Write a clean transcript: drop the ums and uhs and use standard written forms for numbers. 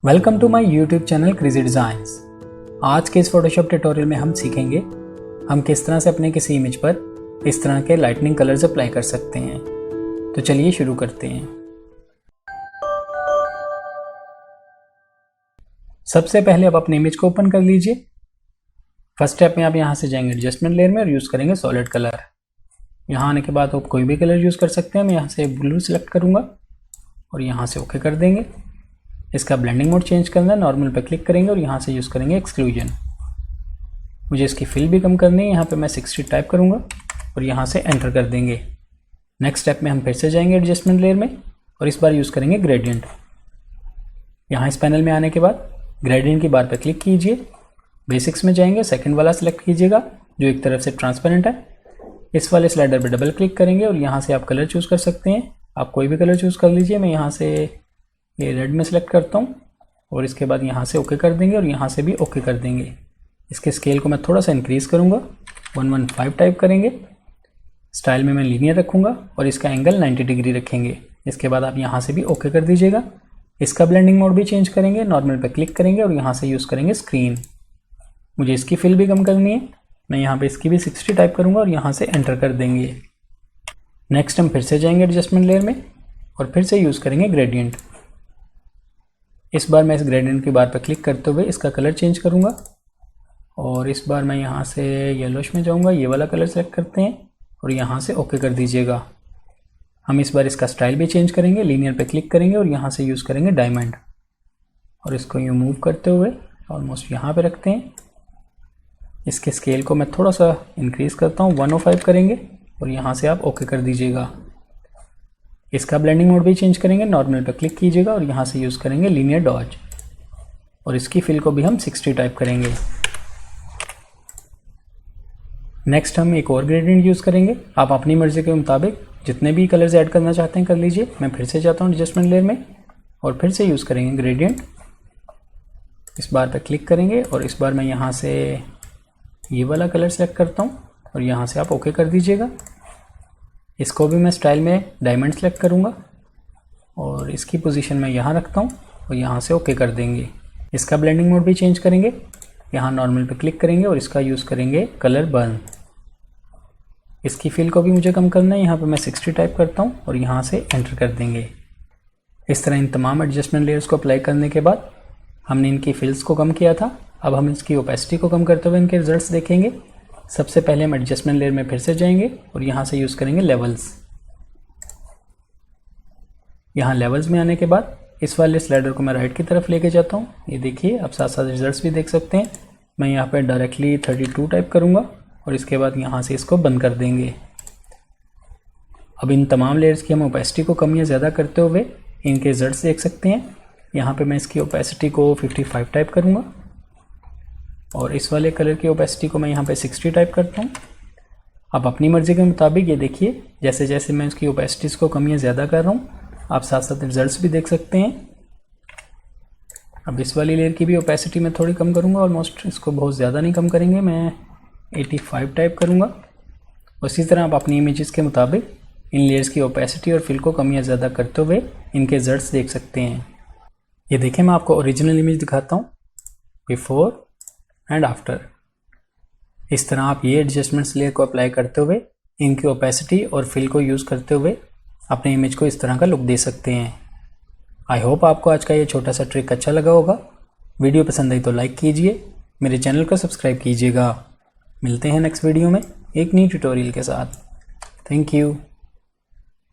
Welcome to my YouTube channel crazy designs. आज के इस फोटोशॉप ट्यूटोरियल में हम सीखेंगे हम किस तरह से अपने किसी इमेज पर इस तरह के लाइटनिंग कलर्स अप्लाई कर सकते हैं। तो चलिए शुरू करते हैं। सबसे पहले आप अपने इमेज को ओपन कर लीजिए। फर्स्ट स्टेप में आप यहाँ से जाएंगे एडजस्टमेंट लेयर में और यूज़ करेंगे सॉलिड कलर। यहाँ आने के बाद आप कोई भी कलर यूज़ कर सकते हैं। मैं यहाँ से ब्लू सेलेक्ट करूँगा और यहाँ से ओके कर देंगे। इसका ब्लेंडिंग मोड चेंज करना है, नॉर्मल पे क्लिक करेंगे और यहाँ से यूज़ करेंगे एक्सक्लूजन। मुझे इसकी फिल भी कम करनी है, यहाँ पे मैं 60 टाइप करूँगा और यहाँ से एंटर कर देंगे। नेक्स्ट स्टेप में हम फिर से जाएंगे एडजस्टमेंट लेयर में और इस बार यूज़ करेंगे ग्रेडियंट। यहाँ इस पैनल में आने के बाद ग्रेडियंट की बार पर क्लिक कीजिए, बेसिक्स में जाएंगे, सेकेंड वाला सेलेक्ट कीजिएगा जो एक तरफ से ट्रांसपेरेंट है। इस वाले स्लाइडर पर डबल क्लिक करेंगे और यहाँ से आप कलर चूज़ कर सकते हैं। आप कोई भी कलर चूज़ कर लीजिए। मैं यहाँ से ये रेड में सेलेक्ट करता हूँ और इसके बाद यहाँ से ओके कर देंगे और यहाँ से भी ओके कर देंगे। इसके स्केल को मैं थोड़ा सा इंक्रीज़ करूँगा, 115 टाइप करेंगे। स्टाइल में मैं लीनियर रखूँगा और इसका एंगल 90 डिग्री रखेंगे। इसके बाद आप यहाँ से भी ओके कर दीजिएगा। इसका ब्लेंडिंग मोड भी चेंज करेंगे, नॉर्मल पे क्लिक करेंगे और यहाँ से यूज़ करेंगे स्क्रीन। मुझे इसकी फिल भी कम करनी है, मैं यहाँ पर इसकी भी 60 टाइप करूँगा और यहाँ से एंटर कर देंगे। नेक्स्ट हम फिर से जाएंगे एडजस्टमेंट लेयर में और फिर से यूज़ करेंगे ग्रेडियंट। इस बार मैं इस ग्रेडियंट की बार पर क्लिक करते हुए इसका कलर चेंज करूंगा और इस बार मैं यहाँ से येलोश में जाऊंगा। ये वाला कलर सेलेक्ट करते हैं और यहाँ से ओके कर दीजिएगा। हम इस बार इसका स्टाइल भी चेंज करेंगे, लीनियर पे क्लिक करेंगे और यहाँ से यूज़ करेंगे डायमंड और इसको यूँ मूव करते हुए ऑलमोस्ट यहाँ पे रखते हैं। इसके स्केल को मैं थोड़ा सा इंक्रीज़ करता हूँ, 105 करेंगे और यहाँ से आप ओके कर दीजिएगा। इसका ब्लेंडिंग मोड भी चेंज करेंगे, नॉर्मल पर क्लिक कीजिएगा और यहाँ से यूज़ करेंगे लीनियर डॉज और इसकी फिल को भी हम 60 टाइप करेंगे। नेक्स्ट हम एक और ग्रेडियंट यूज़ करेंगे। आप अपनी मर्ज़ी के मुताबिक जितने भी कलर्स ऐड करना चाहते हैं कर लीजिए। मैं फिर से जाता हूँ एडजस्टमेंट लेयर में और फिर से यूज़ करेंगे ग्रेडियंट। इस बार पर क्लिक करेंगे और इस बार मैं यहाँ से ये वाला कलर सेलेक्ट करता हूँ और यहाँ से आप ओके कर दीजिएगा। इसको भी मैं स्टाइल में डायमंड सेलेक्ट करूँगा और इसकी पोजीशन मैं यहाँ रखता हूँ और यहाँ से ओके कर देंगे। इसका ब्लेंडिंग मोड भी चेंज करेंगे, यहाँ नॉर्मल पे क्लिक करेंगे और इसका यूज़ करेंगे कलर बर्न। इसकी फिल को भी मुझे कम करना है, यहाँ पे मैं 60 टाइप करता हूँ और यहाँ से एंटर कर देंगे। इस तरह इन तमाम एडजस्टमेंट लेयर्स को अप्लाई करने के बाद हमने इनकी फिल्स को कम किया था। अब हम इसकी ओपेसिटी को कम करते हुए इनके रिजल्ट्स देखेंगे। सबसे पहले हम एडजस्टमेंट लेयर में फिर से जाएंगे और यहाँ से यूज़ करेंगे लेवल्स। यहाँ लेवल्स में आने के बाद इस वाले स्लाइडर को मैं राइट की तरफ लेके जाता हूँ। ये देखिए, आप साथ साथ रिजल्ट्स भी देख सकते हैं। मैं यहाँ पे डायरेक्टली 32 टाइप करूँगा और इसके बाद यहाँ से इसको बंद कर देंगे। अब इन तमाम लेयर्स की हम ओपेसिटी को कम या ज़्यादा करते हुए इनके रिजल्ट्स देख सकते हैं। यहाँ पर मैं इसकी ओपेसिटी को 55 टाइप करूँगा और इस वाले कलर की ओपेसिटी को मैं यहाँ पे 60 टाइप करता हूँ। आप अपनी मर्ज़ी के मुताबिक ये देखिए, जैसे जैसे मैं इसकी ओपेसिटीज़ को कम या ज़्यादा कर रहा हूँ आप साथ साथ रिजल्ट्स भी देख सकते हैं। अब इस वाली लेयर की भी ओपेसिटी मैं थोड़ी कम करूँगा, ऑलमोस्ट इसको बहुत ज़्यादा नहीं कम करेंगे, मैं 85 टाइप करूँगा। उसी तरह आप अपनी इमेजेस के मुताबिक इन लेयर्स की ओपेसिटी और फिल को कम या ज़्यादा करते हुए इनके रिजल्ट्स देख सकते हैं। ये देखें, मैं आपको ओरिजिनल इमेज दिखाता हूँ, बिफोर एंड आफ्टर। इस तरह आप ये एडजस्टमेंट्स लेयर को अप्लाई करते हुए इनकी ओपेसिटी और फिल को यूज़ करते हुए अपने इमेज को इस तरह का लुक दे सकते हैं। आई होप आपको आज का ये छोटा सा ट्रिक अच्छा लगा होगा। वीडियो पसंद आई तो लाइक कीजिए, मेरे चैनल को सब्सक्राइब कीजिएगा। मिलते हैं नेक्स्ट वीडियो में एक नई ट्यूटोरियल के साथ। Thank you.